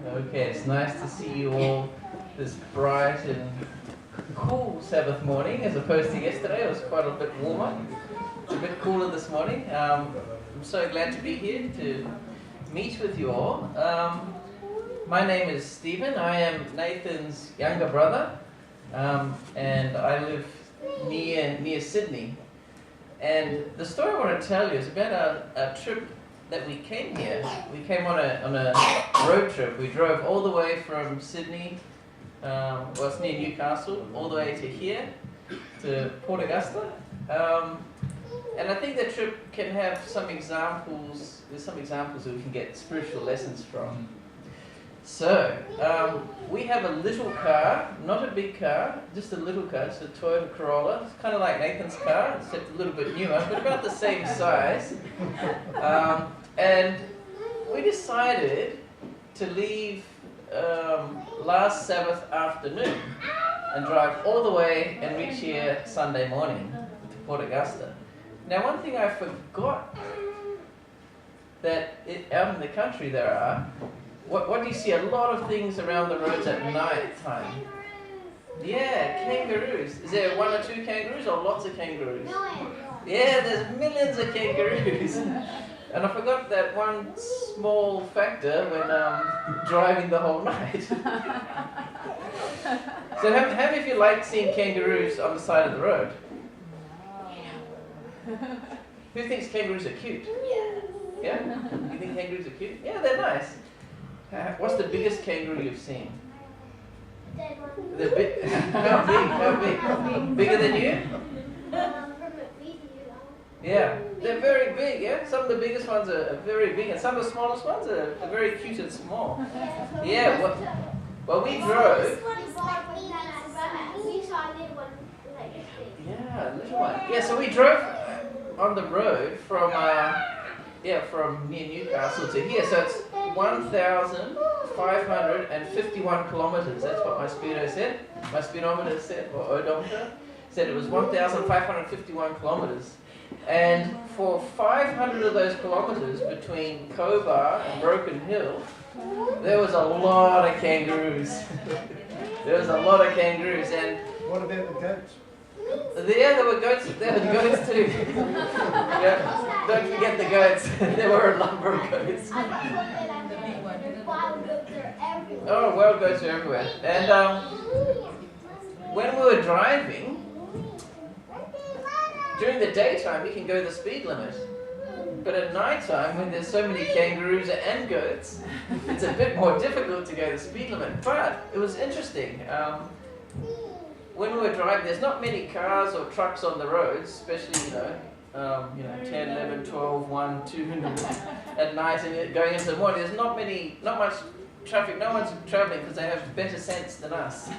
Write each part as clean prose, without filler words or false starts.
Okay, it's nice to see you all this bright and cool Sabbath morning as opposed to yesterday. It was quite a bit warmer. It's a bit cooler this morning. I'm so glad to be here to meet with you all. My name is Stephen. I am Nathan's younger brother, and I live near Sydney. And the story I want to tell you is about a trip that we came here. We came on a road trip. We drove all the way from Sydney, well, it's near Newcastle, all the way to here, to Port Augusta. And I think the trip can have some examples. There's some examples that we can get spiritual lessons from. So, we have a little car, not a big car, just a little car. It's a Toyota Corolla. It's kind of like Nathan's car, except a little bit newer, but about the same size. And we decided to leave last Sabbath afternoon and drive all the way and reach here Sunday morning to Port Augusta. Now, one thing I forgot that out in the country there are. What do you see? A lot of things around the roads at night time. Yeah, kangaroos. Is there one or two kangaroos or lots of kangaroos? Yeah, there's millions of kangaroos. And I forgot that one small factor when driving the whole night. So how many of you like seeing kangaroos on the side of the road? Who thinks kangaroos are cute? Yeah? You think kangaroos are cute? Yeah, they're nice. What's the biggest kangaroo you've seen? The big. How big? How big? Bigger than you? Yeah, they're very big. Yeah, some of the biggest ones are very big, and some of the smallest ones are very cute and small. Yeah. Well, we drove. Yeah, little one. Yeah, so we drove on the road from near Newcastle to here. So it's 1,551 kilometers. That's what my speedo said. My speedometer said, or odometer said it was 1,551 kilometers. And for 500 of those kilometers between Cobar and Broken Hill, there was a lot of kangaroos. There was a lot of kangaroos. And what about the goats? Yeah, there were goats. There were goats too. Yeah, don't forget the goats. There were a number of goats. Oh, wild goats are everywhere. And when we were driving, during the daytime you can go the speed limit. But at night time, when there's so many kangaroos and goats, it's a bit more difficult to go the speed limit. But it was interesting. When we were driving, there's not many cars or trucks on the roads, especially, 10, 11, 12, 1, 2 at night and going into the morning. There's not much traffic. No one's traveling because they have better sense than us.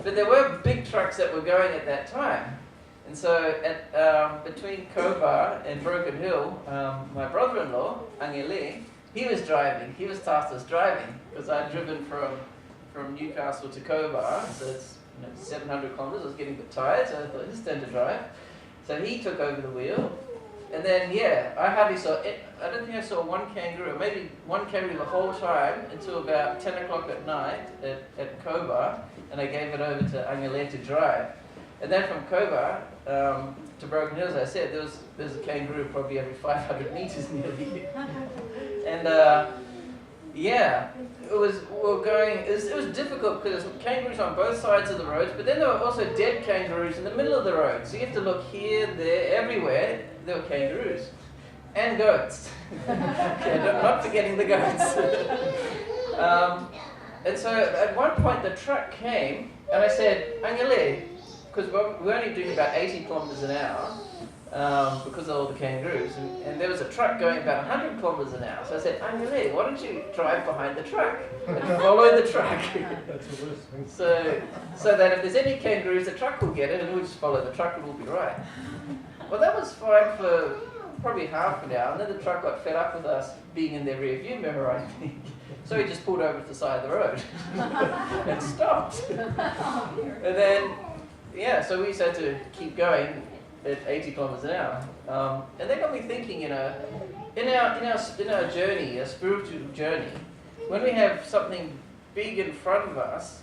But there were big trucks that were going at that time. And so between Cobar and Broken Hill, my brother-in-law, Angele, he was driving. He was tasked as driving because I'd driven from Newcastle to Cobar, so it's 700 kilometers. I was getting a bit tired, so I thought, his turn to drive. So he took over the wheel, and then I hardly saw it. I don't think I saw one kangaroo, maybe one kangaroo the whole time until about 10 o'clock at night at Cobar, and I gave it over to Angele to drive. And then from Cobar to Broken Hill, as I said, there's a kangaroo probably every 500 meters nearly. And it was difficult because there was kangaroos on both sides of the roads, but then there were also dead kangaroos in the middle of the road. So you have to look here, there, everywhere. There were kangaroos and goats. Not forgetting the goats. And so at one point the truck came, and I said, Angele, because we're only doing about 80 kilometers an hour. Because of all the kangaroos, and there was a truck going about 100 kilometers an hour. So I said, Angele, why don't you drive behind the truck and follow the truck? That's the worst thing. So that if there's any kangaroos, the truck will get it, and we'll just follow the truck, and we'll be right. Well, that was fine for probably half an hour, and then the truck got fed up with us being in their rear view mirror, I think. So he just pulled over to the side of the road and stopped. And then, so we just had to keep going. at 80 kilometers an hour. And that got me thinking, in our journey, a spiritual journey, when we have something big in front of us,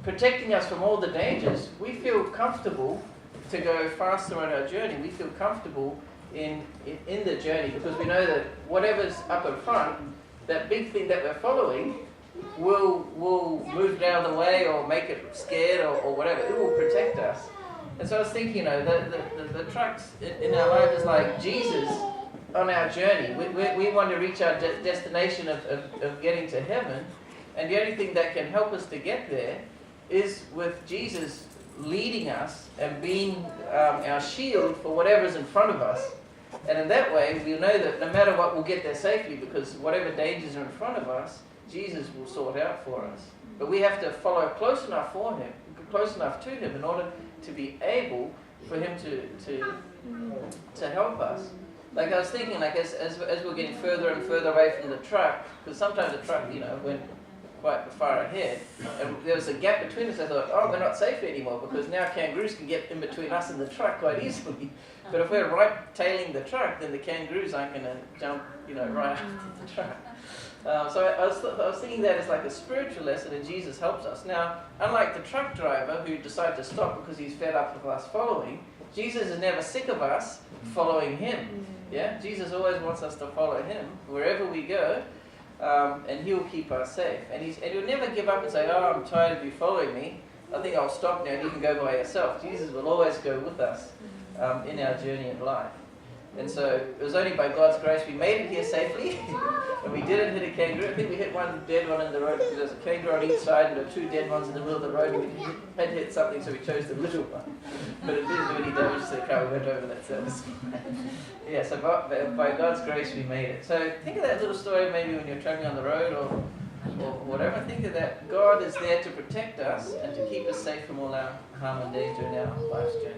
protecting us from all the dangers, we feel comfortable to go faster on our journey. We feel comfortable in the journey because we know that whatever's up in front, that big thing that we're following, will move down the way or make it scared or whatever. It will protect us. And so I was thinking, the trucks in our life is like Jesus on our journey. We want to reach our destination of getting to heaven, and the only thing that can help us to get there is with Jesus leading us and being our shield for whatever's in front of us. And in that way, we'll know that no matter what, we'll get there safely because whatever dangers are in front of us, Jesus will sort out for us. But we have to follow close enough for Him, close enough to Him in order to be able for Him to help us. Like I was thinking, like as we're getting further and further away from the truck, because sometimes the truck, went quite far ahead, and there was a gap between us. I thought, oh, we're not safe anymore because now kangaroos can get in between us and the truck quite easily. But if we're right tailing the truck, then the kangaroos aren't going to jump, right after the truck. So I was thinking that it's like a spiritual lesson, and Jesus helps us. Now, unlike the truck driver who decided to stop because he's fed up with us following, Jesus is never sick of us following Him. Yeah, Jesus always wants us to follow Him wherever we go. And He'll keep us safe. And He'll never give up and say, oh, I'm tired of you following me. I think I'll stop now and you can go by yourself. Jesus will always go with us in our journey in life. And so it was only by God's grace we made it here safely. And we didn't hit a kangaroo. I think we hit one dead one in the road because there was a kangaroo on each side and there were two dead ones in the middle of the road. And we had to hit something, so we chose the little one. But it didn't do any damage to the car. We went over that, so it was fine. Yeah, so by God's grace we made it. So think of that little story maybe when you're traveling on the road or whatever. Think of that. God is there to protect us and to keep us safe from all our harm and danger in our life's journey.